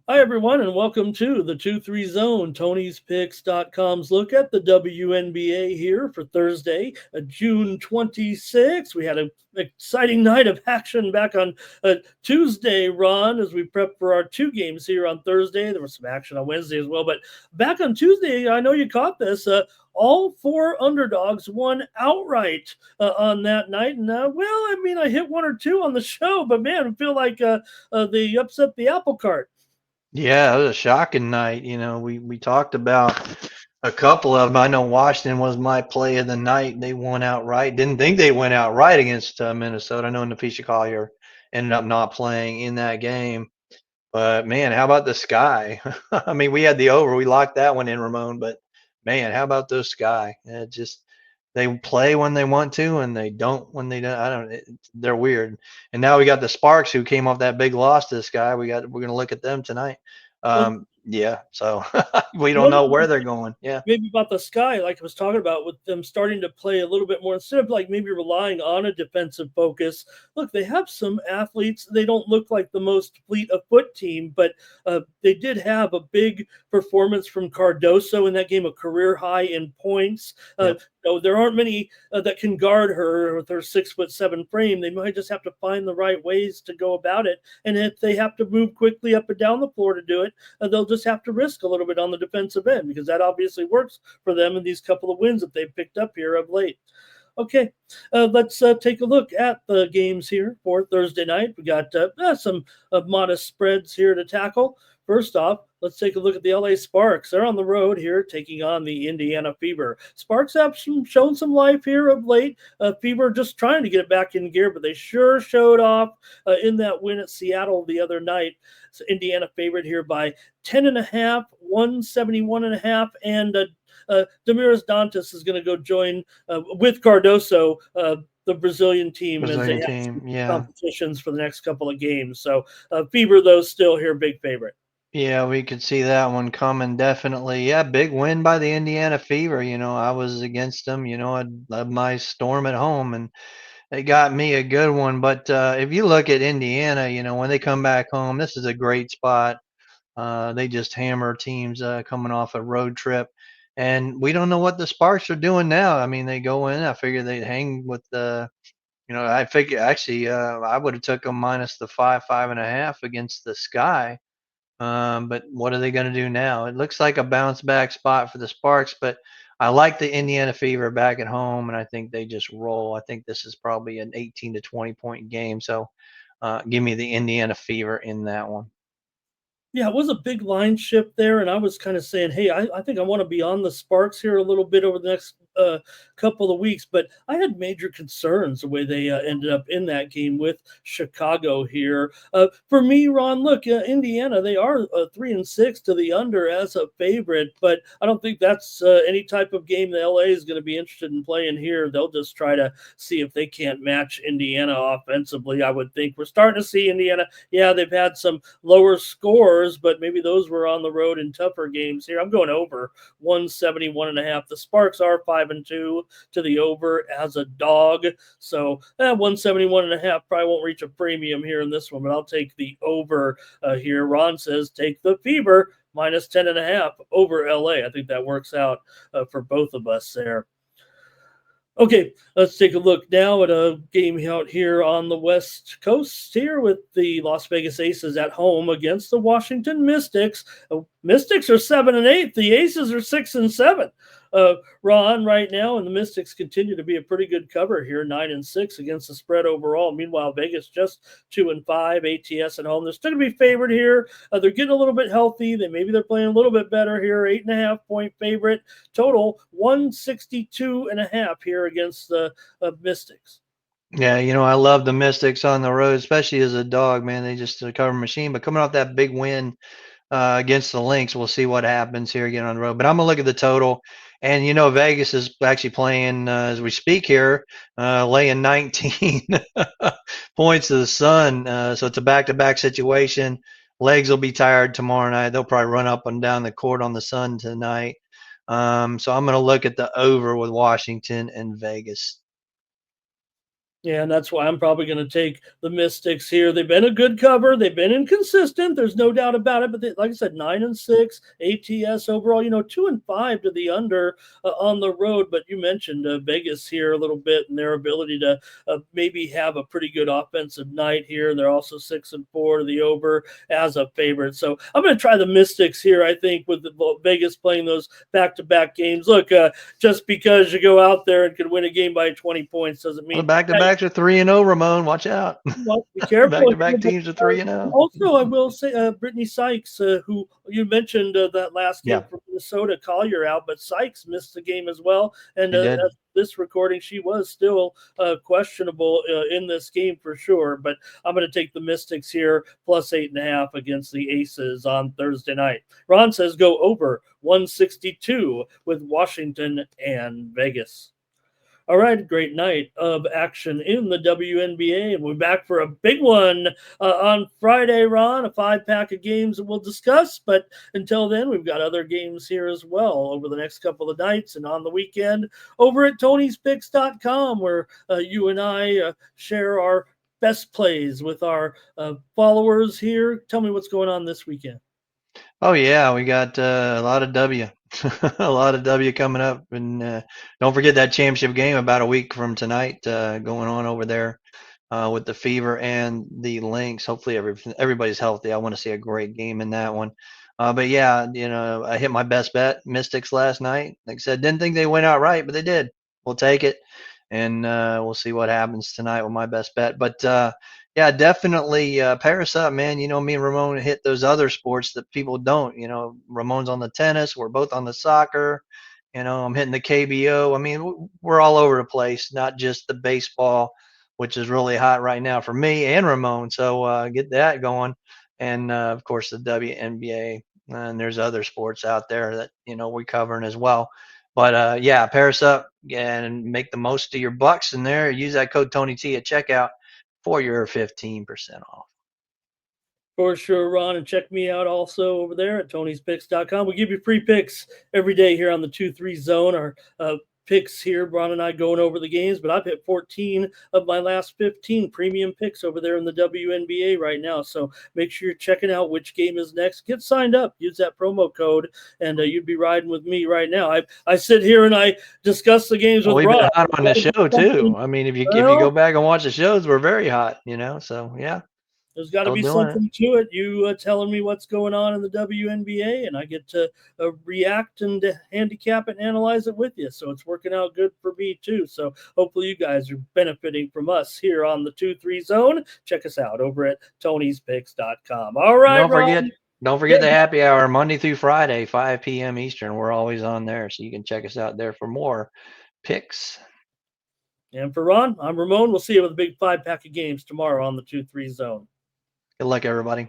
Hi, everyone, and welcome to the 2-3 Zone, Tony'sPicks.com's look at the WNBA here for Thursday, June 26th. We had an exciting night of action back on Tuesday, Ron, as we prep for our two games here on Thursday. There was some action on Wednesday as well, but back on Tuesday, I know you caught this. All four underdogs won outright on that night. And, I hit one or two on the show, but man, I feel like they upset the apple cart. Yeah, it was a shocking night. We talked about a couple of them. I know Washington was my play of the night. They won outright. Didn't think they went outright against Minnesota. I know Nafisha Collier ended up not playing in that game. But man, how about the Sky? I mean, we had the over. We locked that one in, Ramon. But man, how about those Sky? It just they play when they want to, and they don't when they don't. I don't. They're weird. And now we got the Sparks, who came off that big loss to the Sky. We're gonna look at them tonight. Well, Yeah. So we don't one know where they're going. Yeah. maybe about the Sky, like I was talking about, with them starting to play a little bit more instead of like maybe relying on a defensive focus. Look, they have some athletes. They don't look like the most fleet of foot team, but they did have a big performance from Cardoso in that game, a career high in points. Yep. There aren't many that can guard her with her 6'7" frame. They might just have to find the right ways to go about it. And if they have to move quickly up and down the floor to do it, they'll just have to risk a little bit on the defensive end because that obviously works for them in these couple of wins that they've picked up here of late. Okay, let's take a look at the games here for Thursday night. We got some modest spreads here to tackle. First off, let's take a look at the LA Sparks. They're on the road here taking on the Indiana Fever. Sparks have shown some life here of late. Fever just trying to get it back in gear, but they sure showed off in that win at Seattle the other night. So Indiana favored here by 10.5, 171.5, and Damiris Dantas is going to go join with Cardoso, the Brazilian team, as they Brazilian have some team. Yeah. competitions for the next couple of games. So Fever, though, still here, big favorite. Yeah, we could see that one coming definitely. Yeah, big win by the Indiana Fever. I was against them. I love my Storm at home, and they got me a good one. But if you look at Indiana, when they come back home, this is a great spot. They just hammer teams coming off a road trip. And we don't know what the Sparks are doing now. I mean, they go in. I figure they'd hang with the, I figure actually I would have took them minus the 5.5 against the Sky. But what are they going to do now? It looks like a bounce back spot for the Sparks, but I like the Indiana Fever back at home, and I think they just roll. I think this is probably an 18 to 20 point game. So give me the Indiana Fever in that one. Yeah, it was a big line shift there, and I was kind of saying, hey, I think I want to be on the Sparks here a little bit over the next couple of weeks, but I had major concerns the way they ended up in that game with Chicago here. For me, Ron, look, Indiana, they are 3-6 to the under as a favorite, but I don't think that's any type of game that LA is going to be interested in playing here. They'll just try to see if they can't match Indiana offensively. I would think we're starting to see Indiana. Yeah, they've had some lower scores, but maybe those were on the road in tougher games here. I'm going over 171.5. The Sparks are 5-2 to the over as a dog. So 171.5 probably won't reach a premium here in this one, but I'll take the over here. Ron says take the Fever minus 10.5 over LA. I think that works out for both of us there. Okay, let's take a look now at a game out here on the West Coast here with the Las Vegas Aces at home against the Washington Mystics. Mystics are 7-8. The Aces are 6-7. Ron right now, and the Mystics continue to be a pretty good cover here, 9-6 against the spread overall. Meanwhile, Vegas just 2-5. ATS at home. They're still going to be favored here. They're getting a little bit healthy. They're playing a little bit better here. 8.5 point favorite. Total 162.5 here against the Mystics. Yeah, I love the Mystics on the road, especially as a dog, man. They just a cover machine. But coming off that big win against the Lynx, we'll see what happens here again on the road. But I'm gonna look at the total, and Vegas is actually playing as we speak here, laying 19 points to the Sun. So it's a back-to-back situation. Legs will be tired tomorrow night. They'll probably run up and down the court on the Sun tonight. So I'm gonna look at the over with Washington and Vegas. Yeah, and that's why I'm probably going to take the Mystics here. They've been a good cover. They've been inconsistent. There's no doubt about it. But they, like I said, 9-6 ATS overall. 2-5 to the under on the road. But you mentioned Vegas here a little bit and their ability to maybe have a pretty good offensive night here. They're also 6-4 to the over as a favorite. So I'm going to try the Mystics here. I think with Vegas playing those back-to-back games. Look, just because you go out there and can win a game by 20 points doesn't Well, the mean back-to-backs are 3-0, Ramon. Watch out. well, be careful here. Back-to-back But, teams are 3-0. also, I will say, Brittany Sykes, who you mentioned that last game Yeah, for Minnesota, Collier out, but Sykes missed the game as well. And he did. at this recording, she was still questionable in this game for sure. But I'm going to take the Mystics here, plus 8.5 against the Aces on Thursday night. Ron says go over 162 with Washington and Vegas. All right, great night of action in the WNBA. And we're back for a big one on Friday, Ron, a 5-pack of games that we'll discuss. But until then, we've got other games here as well over the next couple of nights and on the weekend over at Tony'sPicks.com, where you and I share our best plays with our followers here. Tell me what's going on this weekend. Oh yeah, we got a lot of W, a lot of W coming up, and don't forget that championship game about a week from tonight going on over there with the Fever and the Lynx. Hopefully everybody's healthy. I want to see a great game in that one. But yeah, I hit my best bet, Mystics last night. Like I said, didn't think they went out right, but they did. We'll take it, and we'll see what happens tonight with my best bet. But yeah, definitely pair us up, man. Me and Ramon hit those other sports that people don't. Ramon's on the tennis. We're both on the soccer. I'm hitting the KBO. I mean, we're all over the place, not just the baseball, which is really hot right now for me and Ramon. So get that going. And of course, the WNBA. And there's other sports out there that, we're covering as well. But yeah, pair us up and make the most of your bucks in there. Use that code Tony T at checkout for your 15% off. For sure, Ron. And check me out also over there at Tony'sPicks.com. We give you free picks every day here on the 2-3 zone. Our picks here, Ron and I going over the games, but I've hit 14 of my last 15 premium picks over there in the WNBA right now. So make sure you're checking out which game is next. Get signed up. Use that promo code, and you'd be riding with me right now. I sit here and I discuss the games Well, with we've been Ron. hot on the show too. I mean, if you go Well, back and watch the shows, we're very hot. So yeah, there's got to still be doing it. something to it. You telling me what's going on in the WNBA, and I get to react and handicap and analyze it with you. So it's working out good for me too. So hopefully you guys are benefiting from us here on the 2-3 zone. Check us out over at Tony'sPicks.com. All And right, don't Ron. forget, don't forget the happy hour Monday through Friday, 5 p.m. Eastern. We're always on there, so you can check us out there for more picks. And for Ron, I'm Ramon. We'll see you with a big 5-pack of games tomorrow on the 2-3 zone. Good luck, everybody.